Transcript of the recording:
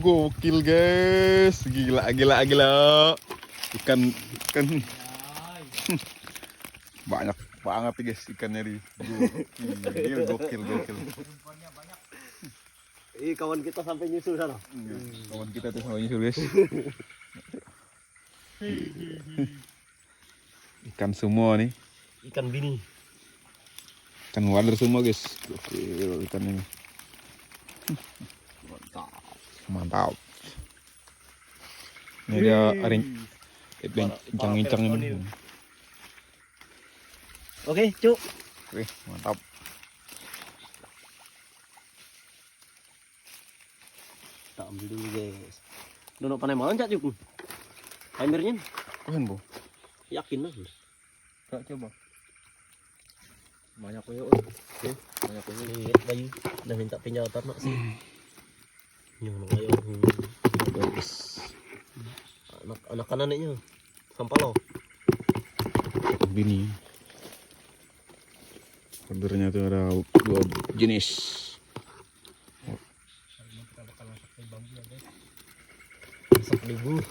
Gokil guys, gila. Ikan banyak banget guys ikannya di gokil. Kawan kita sampai nyusul sana. Kawan kita tuh sampai nyusul guys. Ikan semua nih. Ikan bini. Ikan wader semua guys. Gokil ikan ini. Mantap. Ini dia incang ini. Oke, Cuk. Oke, mantap. Kita ambil dulu guys. Dono panai manjat Cuk. Timernya. Keren bu. Yakin lah. Coba. Banyak koyo. Banyak koyo. Lihat bayu. Udah minta pinjatan nak sih. Nyono ayo. Bagus. Anak kanannya. Sampalo. Bini. Ordernya tuh ada 2 jenis. Masak di bambu ya guys. Masak di bambu.